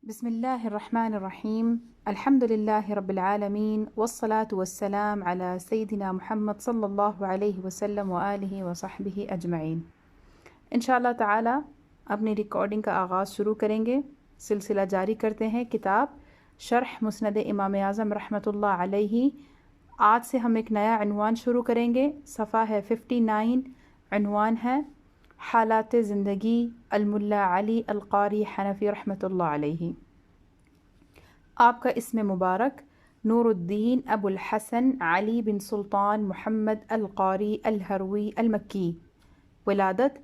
بسم الله الرحمن الرحيم. الحمد لله رب العالمين والصلاة والسلام على سيدنا محمد صلى الله عليه وسلم وآله وصحبه أجمعين. انشاءاللہ تعالی اپنی ریکارڈنگ کا آغاز شروع کریں گے. سلسلہ جاری کرتے ہیں کتاب شرح مسند امام اعظم رحمۃ اللہ علیہ. آج سے ہم ایک نیا عنوان شروع کریں گے. صفحہ ہے 59. عنوان ہے حالات زندگی الملا علی القاری حنفی رحمۃ اللہ علیہ. آپ کا اسم مبارک نور الدین ابو الحسن علی بن سلطان محمد القاری الہروی المکی. ولادت.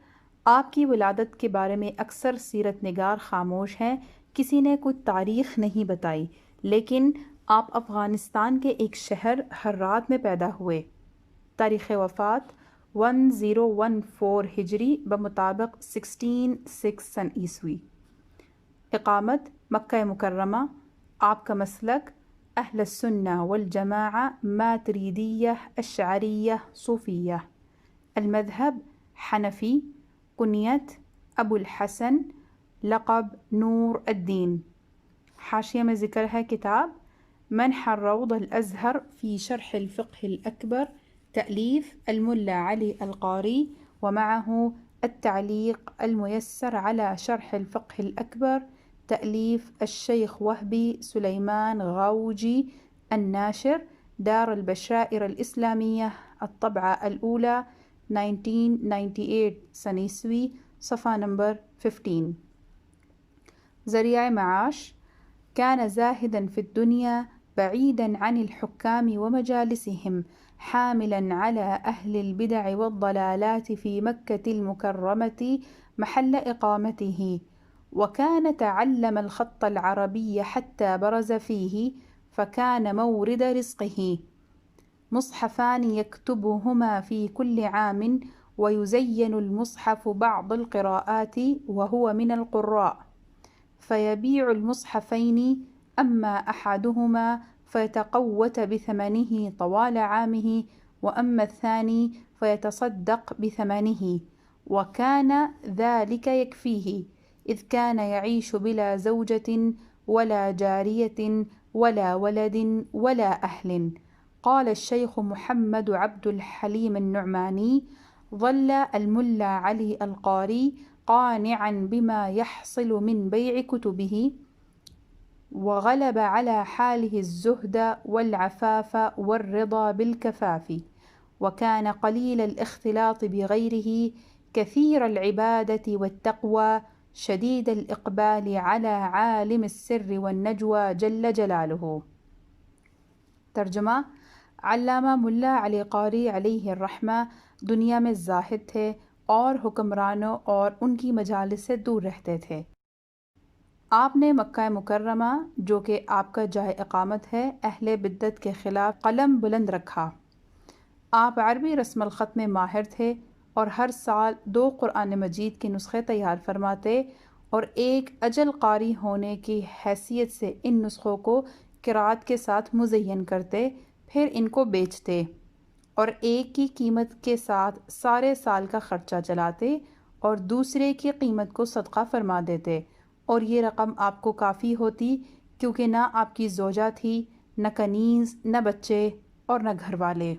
آپ کی ولادت کے بارے میں اکثر سیرت نگار خاموش ہیں، کسی نے کوئی تاریخ نہیں بتائی، لیکن آپ افغانستان کے ایک شہر ہرات میں پیدا ہوئے. تاریخ وفات 1014 ہجری بمطابق 1606 سن عیسوی. اقامت مکہ مکرمہ. آپ کا مسلک اہل السنہ والجماعہ ماتریدیہ اشعریہ صوفیہ. المذہب حنفی. کنیت ابو الحسن، لقب نور الدین. حاشیہ میں ذکر ہے کتاب منح الروض الازہر فی شرح الفقہ الاکبر تألیف الملا علی القاری ومعه التعلیق الميسر على شرح الفقه الأكبر تألیف الشیخ وهبی سلیمان غاوجی الناشر دار البشائر الإسلامية الطبعة الأولى 1998 سن عیسوی. صفحہ نمبر 15. ذریعہ معاش. كان زاهدا في الدنيا بعيدا عن الحكام ومجالسهم حاملا على أهل البدع والضلالات في مكة المكرمة محل إقامته، وكان تعلم الخط العربي حتى برز فيه فكان مورد رزقه. مصحفان يكتبهما في كل عام، ويزين المصحف بعض القراءات وهو من القراء، فيبيع المصحفين أما أحدهما فيتقوت بثمنه طوال عامه، وأما الثاني فيتصدق بثمنه، وكان ذلك يكفيه، إذ كان يعيش بلا زوجة ولا جارية ولا ولد ولا أهل. قال الشيخ محمد عبد الحليم النعماني: ظل الملا علي القاري قانعا بما يحصل من بيع كتبه، وغلب على حاله الزهد والعفاف والرضا بالكفاف، وكان قليل الاختلاط بغيره كثير العبادة والتقوى شديد الإقبال على عالم السر والنجوى جل جلالہ. ترجمہ. علامہ ملا علی قاری علیہ الرحمہ دنیا میں زاہد تھے اور حکمرانوں اور ان کی مجالس سے دور رہتے تھے. آپ نے مکہ مکرمہ، جو کہ آپ کا جائے اقامت ہے، اہل بدعت کے خلاف قلم بلند رکھا. آپ عربی رسم الخط میں ماہر تھے اور ہر سال 2 قرآن مجید کے نسخے تیار فرماتے اور ایک اجل قاری ہونے کی حیثیت سے ان نسخوں کو قرأت کے ساتھ مزین کرتے، پھر ان کو بیچتے اور ایک کی قیمت کے ساتھ سارے سال کا خرچہ چلاتے اور دوسرے کی قیمت کو صدقہ فرما دیتے، اور یہ رقم آپ کو کافی ہوتی کیونکہ نہ آپ کی زوجہ تھی، نہ کنیز، نہ بچے اور نہ گھر والے.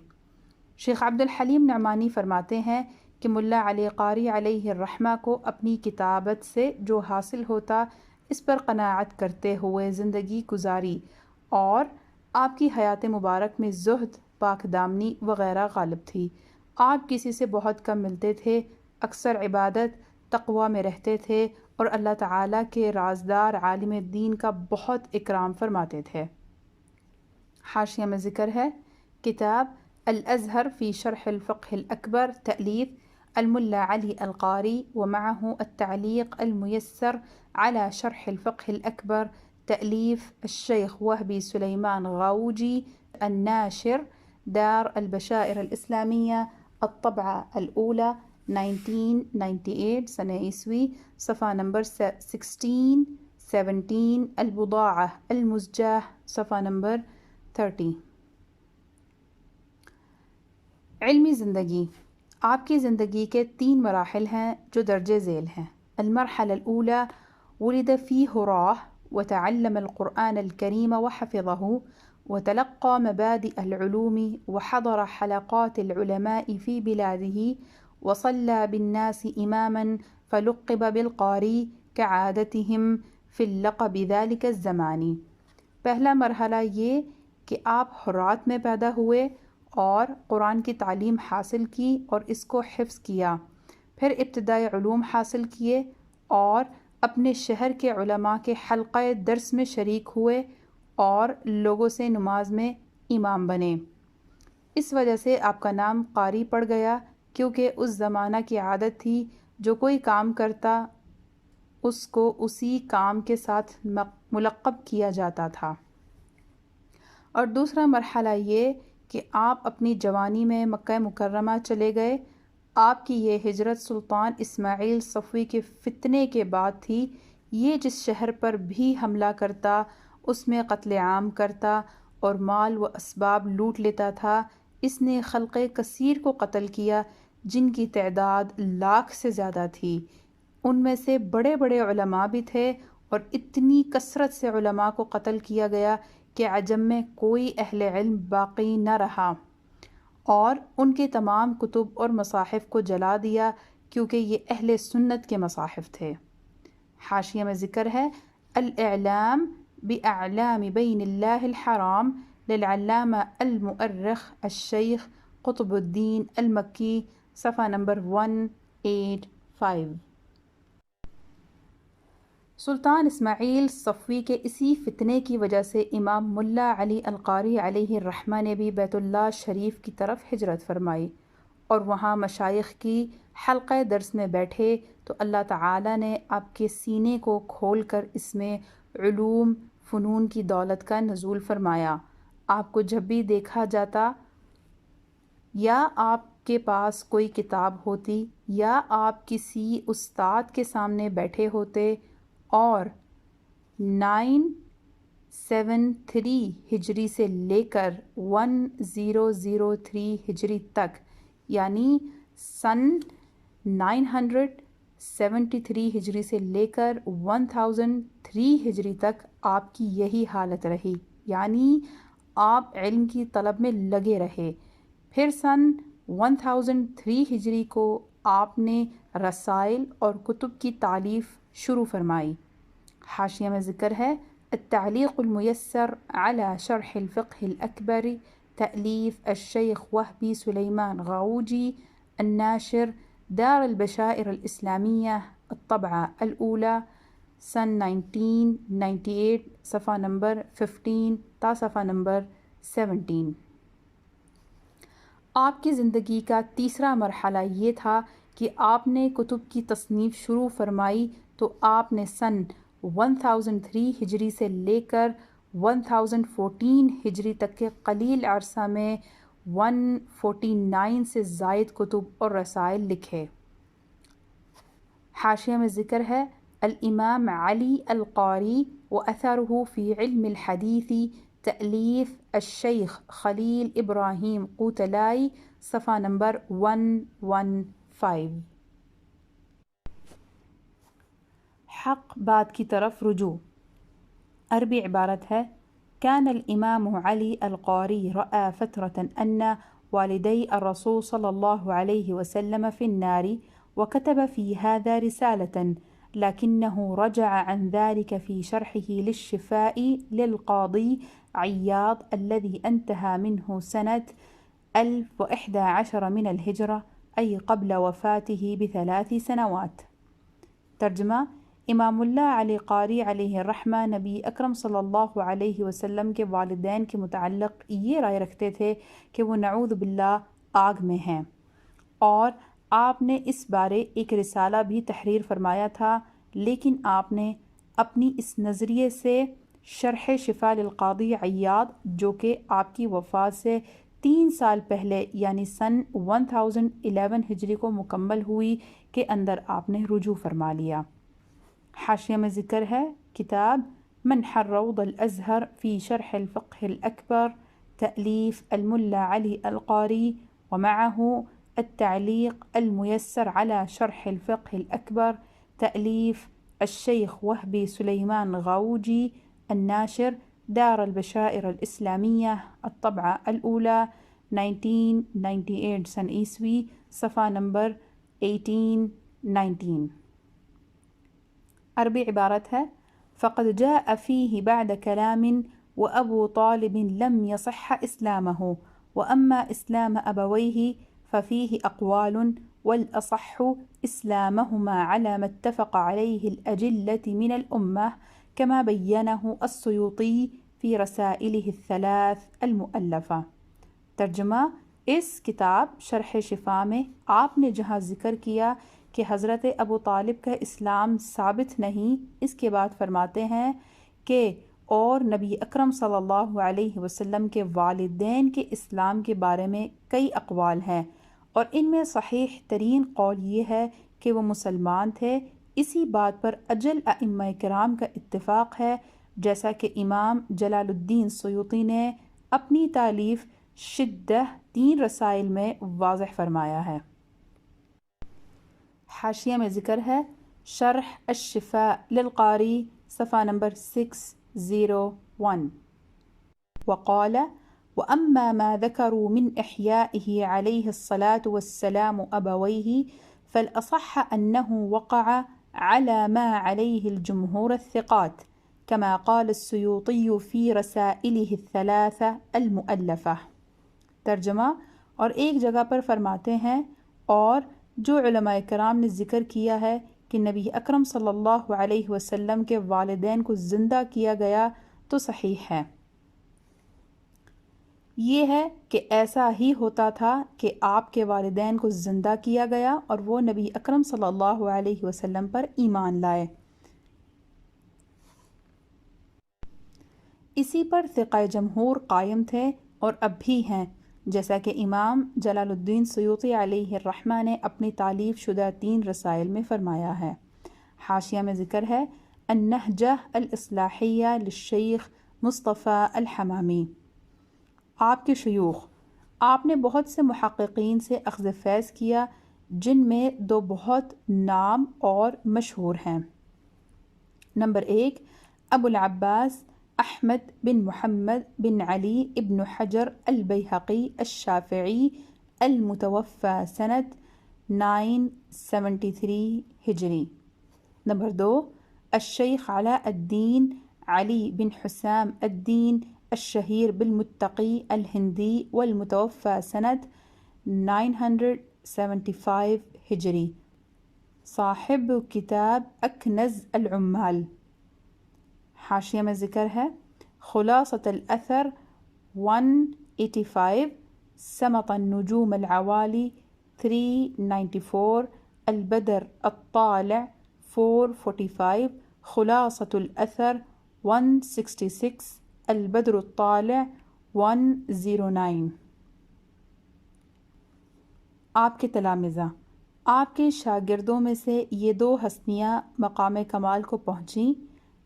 شیخ عبد الحلیم نعمانی فرماتے ہیں کہ ملا علی قاری علیہ الرحمہ کو اپنی کتابت سے جو حاصل ہوتا اس پر قناعت کرتے ہوئے زندگی گزاری، اور آپ کی حیات مبارک میں زہد، پاک دامنی وغیرہ غالب تھی. آپ کسی سے بہت کم ملتے تھے، اکثر عبادت تقوی میں رہتے تھے اور اللہ تعالیٰ کے رازدار عالم دین کا بہت اکرام فرماتے تھے. حاشیہ میں ذکر ہے کتاب الازہر فی شرح الفقہ الاکبر تألیف الملا علی القاری ومعه التعلیق الميسر على شرح الفقہ الاکبر تألیف الشیخ وهبی سلیمان غاوجی الناشر دار البشائر الإسلامية الطبعة الأولى 1998 سنہ عیسوی. صفحہ نمبر 16 17. البضاعة المزجاة. صفحہ نمبر 30. علمی زندگی. آپ کی زندگی کے 3 مراحل ہیں جو درج ذیل ہیں. المرحلة الأولى ولد في هراه وتعلم القرآن الكريم وحفظه، وتلقى مبادئ العلوم، وحضر حلقات العلماء في بلاده، وصلى بالناس إماما فلقب بالقاری كعادتهم في اللقب ذلك الزمانی۔ پہلا مرحلہ یہ کہ آپ ہرات میں پیدا ہوئے اور قرآن کی تعلیم حاصل کی اور اس کو حفظ کیا، پھر ابتدائی علوم حاصل کیے اور اپنے شہر کے علماء کے حلقہ درس میں شریک ہوئے اور لوگوں سے نماز میں امام بنے۔ اس وجہ سے آپ کا نام قاری پڑ گیا، کیونکہ اس زمانہ کی عادت تھی جو کوئی کام کرتا اس کو اسی کام کے ساتھ ملقب کیا جاتا تھا۔ اور دوسرا مرحلہ یہ کہ آپ اپنی جوانی میں مکہ مکرمہ چلے گئے۔ آپ کی یہ ہجرت سلطان اسماعیل صفوی کے فتنے کے بعد تھی۔ یہ جس شہر پر بھی حملہ کرتا اس میں قتل عام کرتا اور مال و اسباب لوٹ لیتا تھا۔ اس نے خلق کثیر کو قتل کیا جن کی تعداد لاکھ سے زیادہ تھی۔ ان میں سے بڑے بڑے علماء بھی تھے، اور اتنی کثرت سے علماء کو قتل کیا گیا کہ عجم میں کوئی اہل علم باقی نہ رہا، اور ان کے تمام کتب اور مصاحف کو جلا دیا کیونکہ یہ اہل سنت کے مصاحف تھے۔ حاشیہ میں ذکر ہے الاعلام باعلام بین اللہ الحرام للعلامہ المؤرخ الشیخ قطب الدین المکی، صفحہ نمبر 185۔ سلطان اسماعیل صفوی کے اسی فتنے کی وجہ سے امام ملا علی القاری علیہ الرحمہ نے بھی بیت اللہ شریف کی طرف ہجرت فرمائی اور وہاں مشائخ کی حلقہ درس میں بیٹھے تو اللہ تعالی نے آپ کے سینے کو کھول کر اس میں علوم فنون کی دولت کا نزول فرمایا۔ آپ کو جب بھی دیکھا جاتا یا آپ کے پاس کوئی کتاب ہوتی یا آپ کسی استاد کے سامنے بیٹھے ہوتے اور 973 ہجری سے لے کر 1003 ہجری تک، یعنی سن 973 ہجری سے لے کر 1003 ہجری تک آپ کی یہی حالت رہی، یعنی آپ علم کی طلب میں لگے رہے۔ پھر سن 1003 ہجری کو آپ نے رسائل اور کتب کی تالیف شروع فرمائی۔ حاشیہ میں ذکر ہے التعلیق المیسر علی شرح الفقہ الاکبر، تألیف الشیخ وہبی سلیمان غاؤجی، الناشر دار البشائر الاسلامیہ، الطبعہ الاولی، سن 1998، صفحہ نمبر 15 تا صفحہ نمبر 17۔ آپ کی زندگی کا تیسرا مرحلہ یہ تھا کہ آپ نے کتب کی تصنیف شروع فرمائی تو آپ نے سن 1003 ہجری سے لے کر 1014 ہجری تک کے قلیل عرصہ میں 149 سے زائد کتب اور رسائل لکھے۔ حاشیہ میں ذکر ہے الامام علی القاری واثرہ فی علم الحدیث، تألیف الشیخ خلیل ابراہیم قوتلائی، صفحہ نمبر 115۔ حق بات کی طرف رجوع۔ عربی عبارت ہے كان الإمام علي القاري رأى فترة أن والدي الرسول صلى الله عليه وسلم في النار، وكتب في هذا رسالة، لكنه رجع عن ذلك في شرحه للشفاء للقاضي عياض الذي انتهى منه سنة 1011 من الهجرة، أي قبل وفاته ب3 سنوات۔ ترجمہ: امام اللہ علی قاری علیہ الرحمہ نبی اکرم صلی اللہ علیہ وسلم کے والدین کے متعلق یہ رائے رکھتے تھے کہ وہ نعوذ باللہ آگ میں ہیں، اور آپ نے اس بارے ایک رسالہ بھی تحریر فرمایا تھا، لیکن آپ نے اپنی اس نظریے سے شرح شفا للقاضی عیاض جو کہ آپ کی وفات سے 3 سال پہلے یعنی سن 1011 ہجری کو مکمل ہوئی کے اندر آپ نے رجوع فرما لیا۔ حاشیہ میں ذکر ہے کتاب منحر روض الازہر فی شرح الفقہ الاکبر، تألیف الملا علی القاری، ومعه التعلیق الميسر على شرح الفقه الأكبر، تألیف الشيخ وهبي سليمان غاوجي الناشر دار البشائر الإسلامية الطبعة الأولى 1998 سن عیسوی صفحہ نمبر 1819. عربی عبارت ہے فقد جاء فيه بعد كلام وأبو طالب لم يصح إسلامه وأما إسلام أبويه ففيه أقوال والأصح إسلامهما على ما اتفق عليه الأجلة من الأمة كما بينه السيوطي في رسائله الثلاث المؤلفة. ترجمہ: اس کتاب شرح شفا میں آپ نے جہاں ذکر کیا کہ حضرت ابو طالب کا اسلام ثابت نہیں، اس کے بعد فرماتے ہیں کہ اور نبی اکرم صلی اللہ علیہ وسلم کے والدین کے اسلام کے بارے میں کئی اقوال ہیں، اور ان میں صحیح ترین قول یہ ہے کہ وہ مسلمان تھے. اسی بات پر اجل ائمہ کرام کا اتفاق ہے، جیسا کہ امام جلال الدین سیوطی نے اپنی تالیف شدہ 3 رسائل میں واضح فرمایا ہے. حاشیہ میں ذکر ہے شرح الشفاء للقاری صفحہ نمبر 601. وقال وأما ما ذكروا من إحيائه عليه الصلاة والسلام أبويه فالأصح أنه وقع على ما عليه الجمهور الثقات كما قال السيوطي في رسائله الثلاثة المؤلفة. ترجمہ: اور ایک جگہ پر فرماتے ہیں اور جو علماء کرام نے ذکر کیا ہے کہ نبی اکرم صلی اللہ علیہ وسلم کے والدین کو زندہ کیا گیا تو صحیح ہے. یہ ہے کہ ایسا ہی ہوتا تھا کہ آپ کے والدین کو زندہ کیا گیا اور وہ نبی اکرم صلی اللہ علیہ وسلم پر ایمان لائے. اسی پر ثقہ جمہور قائم تھے اور اب بھی ہیں، جیسا کہ امام جلال الدین سیوطی علیہ الرحمہ نے اپنی تالیف شدہ 3 رسائل میں فرمایا ہے. حاشیہ میں ذکر ہے النہجہ الاصلاحیہ للشیخ مصطفیٰ الحمامی. آپ کے شیوخ: آپ نے بہت سے محققین سے اخذ فیض کیا جن میں 2 بہت نام اور مشہور ہیں. نمبر 1 ابو العباس احمد بن محمد بن علی ابن حجر البیہقی الشافعی المتوفى سنة 973 ہجری. نمبر 2 الشیخ علاء الدین علی بن حسام الدین الشہیر بالمتقی الہندی والمتوفى سنة 975 ہجری، صاحب کتاب اکنز العمال. حاشیہ میں ذکر ہے خلاصۃ الاثر 185، سمط النجوم العوالی 394، البدر الطالع 445، خلاصۃ الاثر 166، البدر الطالع 109. آپ کے تلامذہ: آپ کے شاگردوں میں سے یہ 2 ہستیاں مقام کمال کو پہنچیں: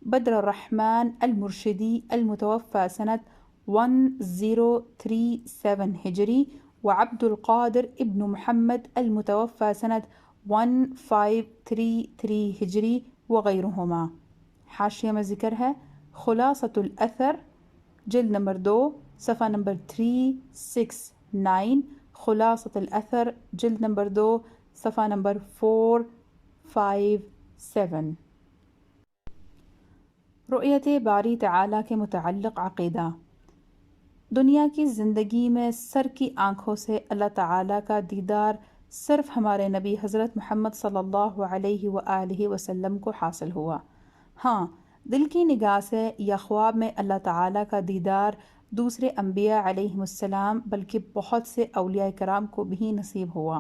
بدر الرحمن المرشدی المتوفى سنة 1037 ہجری وعبد القادر ابن محمد المتوفى سنة 1533 ہجری وغیرہما. حاشیہ میں ذکر ہے خلاصۃ الاثر جلد نمبر 2 صفحہ نمبر 369، خلاصۃ الاثر جلد نمبر 2 صفحہ نمبر 457. رؤیت باری تعالیٰ کے متعلق عقیدہ. دنیا کی زندگی میں سر کی آنکھوں سے اللہ تعالیٰ کا دیدار صرف ہمارے نبی حضرت محمد صلی اللہ علیہ وآلہ وسلم کو حاصل ہوا. ہاں، دل کی نگاہ سے یا خواب میں اللہ تعالیٰ کا دیدار دوسرے انبیاء علیہم السلام بلکہ بہت سے اولیاء کرام کو بھی نصیب ہوا،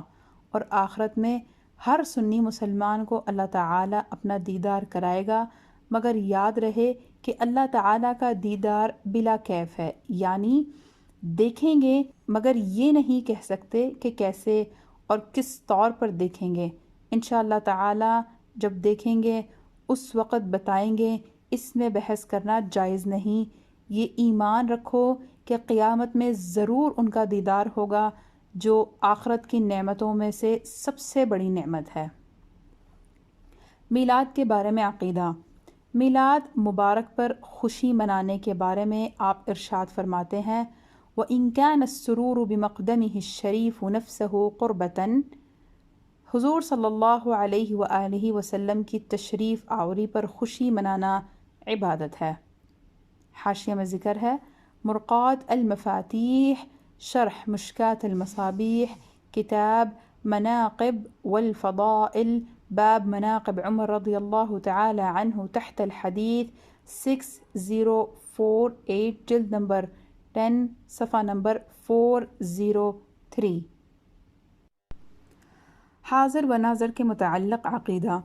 اور آخرت میں ہر سنی مسلمان کو اللہ تعالیٰ اپنا دیدار کرائے گا. مگر یاد رہے کہ اللہ تعالیٰ کا دیدار بلا کیف ہے، یعنی دیکھیں گے مگر یہ نہیں کہہ سکتے کہ کیسے اور کس طور پر دیکھیں گے. انشاءاللہ تعالیٰ جب دیکھیں گے اس وقت بتائیں گے، اس میں بحث کرنا جائز نہیں. یہ ایمان رکھو کہ قیامت میں ضرور ان کا دیدار ہوگا، جو آخرت کی نعمتوں میں سے سب سے بڑی نعمت ہے. میلاد کے بارے میں عقیدہ۔ میلاد مبارک پر خوشی منانے کے بارے میں آپ ارشاد فرماتے ہیں وَإِن كَانَ السُّرُورُ بِمَقْدَمِهِ الشَّرِيفُ نَفْسَهُ قُرْبَةً، حضور صلی اللہ علیہ وآلہ وسلم کی تشریف آوری پر خوشی منانا عبادت ہے۔ حاشیہ میں ذکر ہے مرقات المفاتیح شرح مشکات المصابیح کتاب مناقب والفضائل باب مناقب عمر رضی اللہ تعالی عنہ تحت الحدیث 6048 جلد نمبر 10 صفحہ نمبر 403۔ حاضر و ناظر کے متعلق عقیدہ۔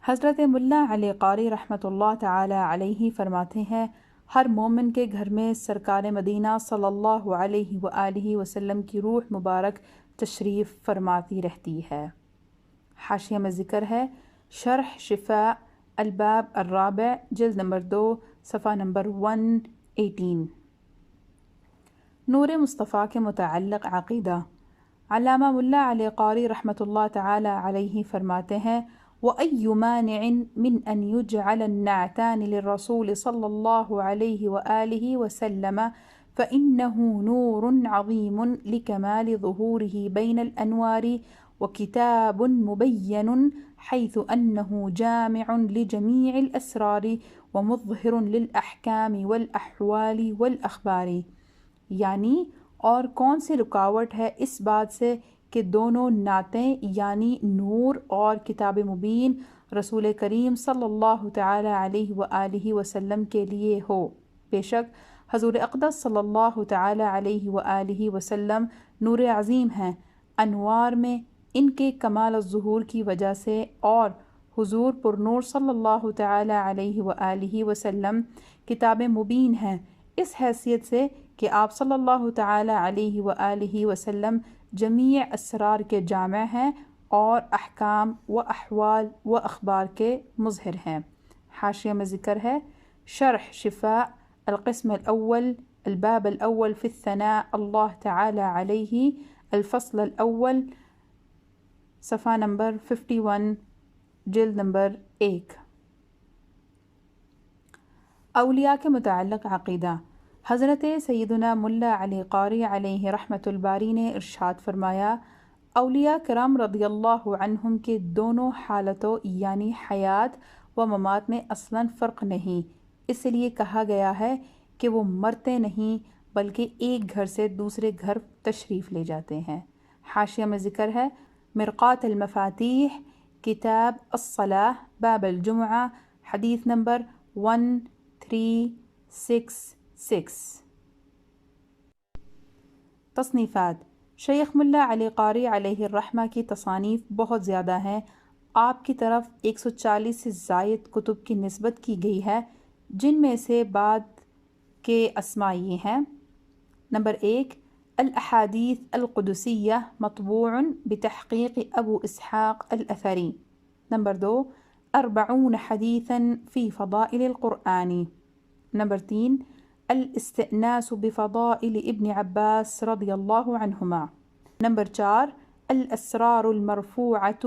حضرت ملا علی قاری رحمۃ اللہ تعالی علیہ فرماتے ہیں ہر مومن کے گھر میں سرکار مدینہ صلی اللہ علیہ وآلہ وسلم کی روح مبارک تشریف فرماتی رہتی ہے۔ حاشیہ میں ذکر ہے شرح شفاء الباب الرابع جلد نمبر 2 صفحہ نمبر 118۔ نور مصطفیٰ کے متعلق عقیدہ۔ علامہ ملا علی قاری رحمۃ اللہ تعالی علیہ فرماتے ہیں وَأَيُّ مَانِعٍ مِّنْ أَنْ يُجْعَلَ النَّعْتَانِ لِلرَّسُولِ صلی اللہ علیہ وآلہ وسلم فإنه نور عظيم لكمال ظهوره بين الأنوار وكتاب مبين حيث أنه جامع لجميع الأسرار ومظهر للأحكام والأحوال والأخبار۔ یعنی اور کون سی رکاوٹ ہے اس بات سے کہ دونوں نعتیں یعنی نور اور کتاب مبین رسول کریم صلی اللہ تعالی علیہ وآلہ وسلم کے لیے ہو۔ بے شک حضور اقدس صلی اللہ تعالی علیہ وآلہ وسلم نور عظیم ہیں، انوار میں ان کے کمال الظہور کی وجہ سے، اور حضور پر نور صلی اللہ تعالی علیہ وآلہ وسلم کتاب مبین ہیں اس حیثیت سے کہ آپ صلی اللہ تعالی علیہ وآلہ وسلم جمیع اسرار کے جامع ہیں اور احکام و احوال و اخبار کے مظہر ہیں۔ حاشیہ میں ذکر ہے شرح شفاء القسم الاول الباب الاول في الثناء اللہ تعالی علیہ الفصل الاول صفحہ نمبر 51 جلد نمبر 1۔ اولیاء کے متعلق عقیدہ۔ حضرت سیدنا ملا علی قاری علیہ رحمۃ الباری نے ارشاد فرمایا اولیاء کرام رضی اللہ عنہم کے دونوں حالتوں یعنی حیات و ممات میں اصلاً فرق نہیں، اس لیے کہا گیا ہے کہ وہ مرتے نہیں بلکہ ایک گھر سے دوسرے گھر تشریف لے جاتے ہیں۔ حاشیہ میں ذکر ہے مرقات المفاتیح کتاب الصلاة باب الجمعہ حدیث نمبر 1366۔ تصنیفات۔ شیخ ملا علی قاری علیہ الرحمہ کی تصانیف بہت زیادہ ہیں، آپ کی طرف 140 سے زائد کتب کی نسبت کی گئی ہے، جن میں سے بعد کے اسماء یہ ہیں۔ نمبر 1 الاحادیث القدسیہ مطبوع بتحقیق ابو اسحاق الاثری۔ نمبر 2 40 حدیثا فی فضائل القرآن۔ نمبر 3 الاستئناس بفضائل ابن عباس رضی اللہ عنہما۔ نمبر 4 الاسرار المرفوعة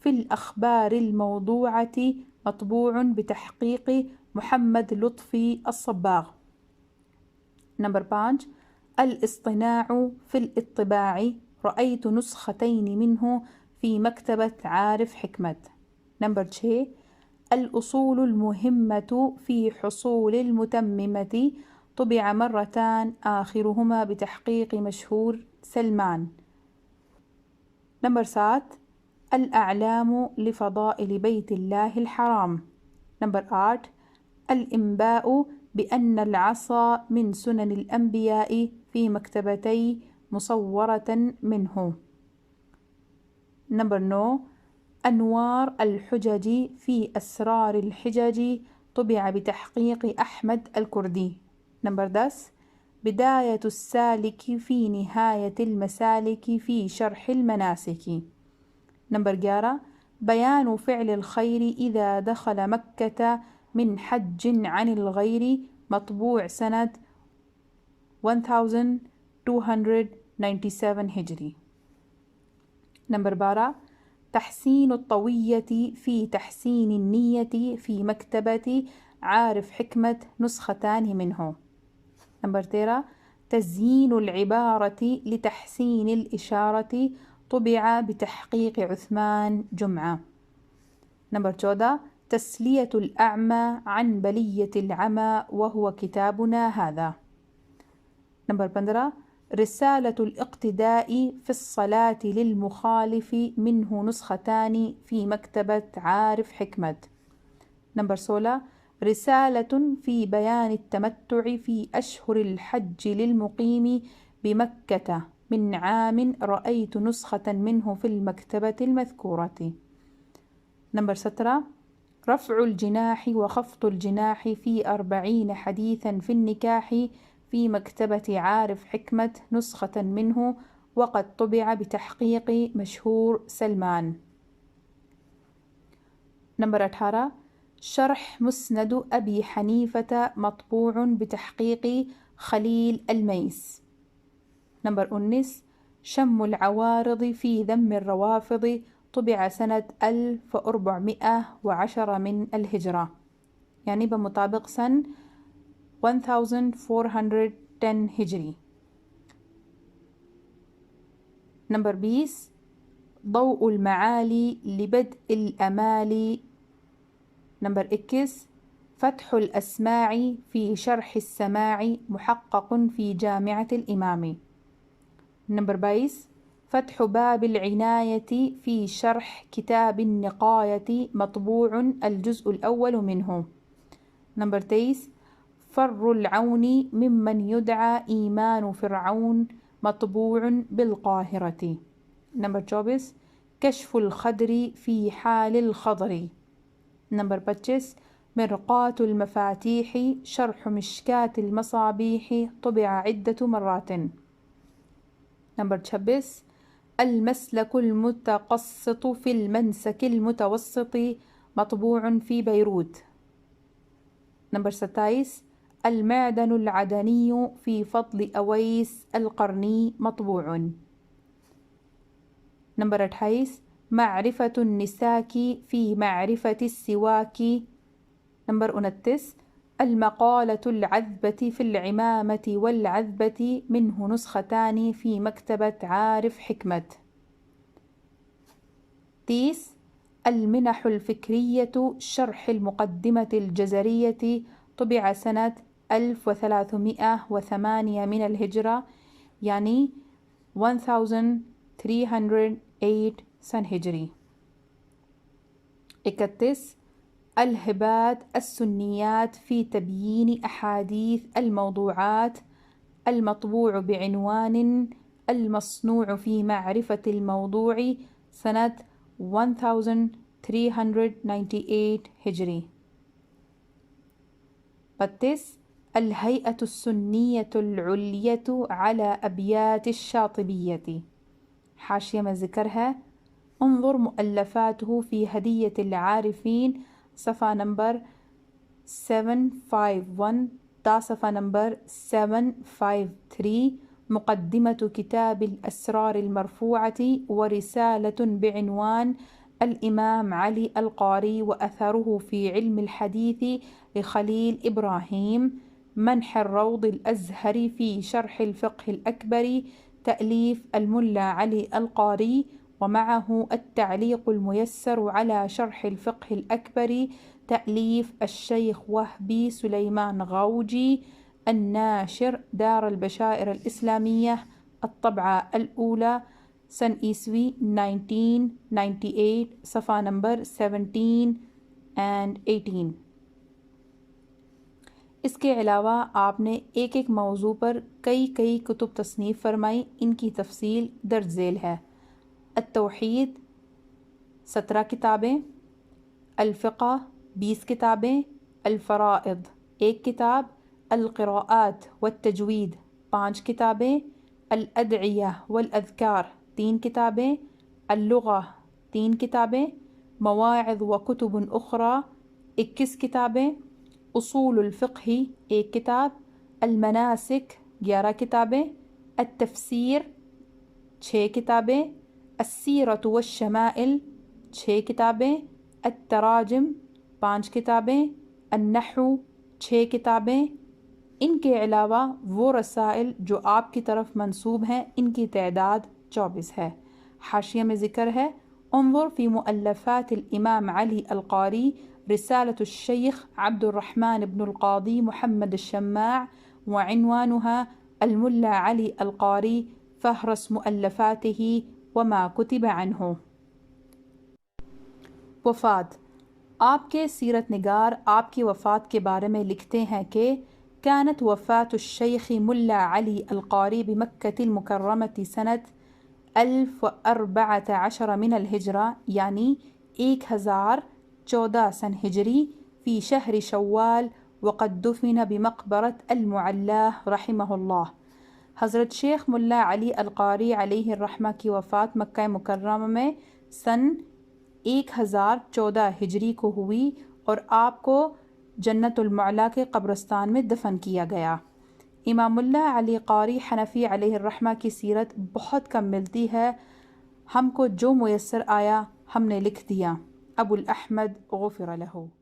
في الاخبار الموضوعة مطبوع بتحقیق محمد لطفی الصباغ۔ نمبر 5 الاصطناع في الاطباع رأيت نسختين منه في مكتبة عارف حكمت۔ نمبر 6 الأصول المهمة في حصول المتممة طبع مرتان آخرهما بتحقيق مشهور سلمان۔ نمبر 7 الأعلام لفضائل بيت الله الحرام۔ نمبر 8 الإنباء بأن العصا من سنن الأنبياء في مكتبتي مصورة منه۔ نمبر 9 أنوار الحجج في أسرار الحجج طبع بتحقيق أحمد الكردي۔ نمبر 10 بداية السالك في نهاية المسالك في شرح المناسك۔ نمبر 11 بيان فعل الخير إذا دخل مكة من حج عن الغير مطبوع سنة 1297 ہجری۔ نمبر 12 تحسين الطوية في تحسين النية في مكتبة عارف حكمة نسختان منه. نمبر 13 تزيين العبارة لتحسين الإشارة طبع بتحقيق عثمان جمعة. نمبر 14 تسلية الأعمى عن بلية العمى وهو كتابنا هذا. نمبر 15 رسالة الاقتداء في الصلاة للمخالف منه نسختان في مكتبة عارف حكمة. نمبر 16 رسالة في بيان التمتع في أشهر الحج للمقيم بمكة من عام رأيت نسخة منه في المكتبة المذكورة. نمبر 17 رفع الجناح وخفض الجناح في 40 حديثا في النكاح في مكتبة عارف حكمة نسخة منه وقد طبع بتحقيق مشهور سلمان. نمبر 18 شرح مسند أبي حنيفة مطبوع بتحقيق خليل الميس. نمبر 19 شم العوارض في ذم الروافض طبع سنة 1410 من الهجرة، يعني بمطابق سنة 1410 هجري. نمبر 20 ضوء المعالي لبدء الأمال. نمبر 21 فتح الأسماع في شرح السماع محقق في جامعة الإمام. نمبر 22 فتح باب العناية في شرح كتاب النقاية مطبوع الجزء الأول منه. نمبر 23 فر العون ممن يدعى إيمان فرعون مطبوع بالقاهرة. نمبر 24 كشف الخدر في حال الخضر. نمبر 25 مرقاة المفاتيح شرح مشكاة المصابيح طبع عدة مرات. نمبر 26 المسلك المتقسط في المنسك المتوسط مطبوع في بيروت. نمبر 16 المعدن العدني في فضل أويس القرني مطبوع. نمبر 28 معرفة النساك في معرفة السواك. نمبر 29 المقالة العذبة في العمامة والعذبة منه نسختان في مكتبة عارف حكمة. 30 المنح الفكرية شرح المقدمة الجزرية طبع سنة 1308 من الهجرة، يعني 1308 سنة هجري. 31 الهبات السنيات في تبيين أحاديث الموضوعات المطبوع بعنوان المصنوع في معرفة الموضوع سنة 1398 هجري. 32 الهيئة السنية العلية على أبيات الشاطبية. حاشية ما ذكرها انظر مؤلفاته في هدية العارفين صفحة نمبر 751 تا صفحة نمبر 753 مقدمة كتاب الأسرار المرفوعة ورسالة بعنوان الإمام علي القاري وأثره في علم الحديث لخليل إبراهيم منح الروض الأزهري في شرح الفقه الأكبر تأليف الملا علي القاري ومعه التعليق الميسر على شرح الفقه الأكبر تأليف الشيخ وهبي سليمان غوجي الناشر دار البشائر الإسلامية الطبعة الأولى سن إيسوي 1998 صفحة نمبر 17 and 18. اس کے علاوہ آپ نے ایک ایک موضوع پر کئی کتب تصنیف فرمائی، ان کی تفصیل درج ذیل ہے۔ التوحید 17 کتابیں، الفقہ 20 کتابیں، الفرائض 1 کتاب، القراءات والتجوید 5 کتابیں، الادعیہ والاذکار 3 کتابیں، اللغہ 3 کتابیں، مواعظ وکتب اخرى 21 کتابیں، اصول الفقہ 1 کتاب، المناسک 11 کتابیں، التفسیر 6 کتابیں، السیرۃ والشمائل 6 کتابیں، التراجم 5 کتابیں، النحو 6 کتابیں۔ ان کے علاوہ وہ رسائل جو آپ کی طرف منسوب ہیں ان کی تعداد 24 ہے۔ حاشیہ میں ذکر ہے انظر فی مؤلفات الامام علی القاری رسالة الشیخ عبد الرحمن بن القاضی محمد الشماع وعنوانها الملا علی القاری فہرس مؤلفاته وما کتب عنہ۔ وفات۔ آپ کے سیرت نگار آپ کی وفات کے بارے میں لکھتے ہیں کہ كانت وفاة الشيخ ملا علي القاري بمكة المكرمة سنة 1014 من الہجرہ یعنی 1014 سن ہجری فی شہر شوال وقد دفن بمقبرة المعلاہ رحمہ اللہ۔ حضرت شیخ ملا علی القاری علیہ الرحمہ کی وفات مکہ مکرمہ میں سن 1014 ہجری کو ہوئی اور آپ کو جنت المعلا کے قبرستان میں دفن کیا گیا۔ امام اللہ علی قاری حنفی علیہ الرحمہ کی سیرت بہت کم ملتی ہے، ہم کو جو میسر آیا ہم نے لکھ دیا۔ ابو الاحمد غفر لہ۔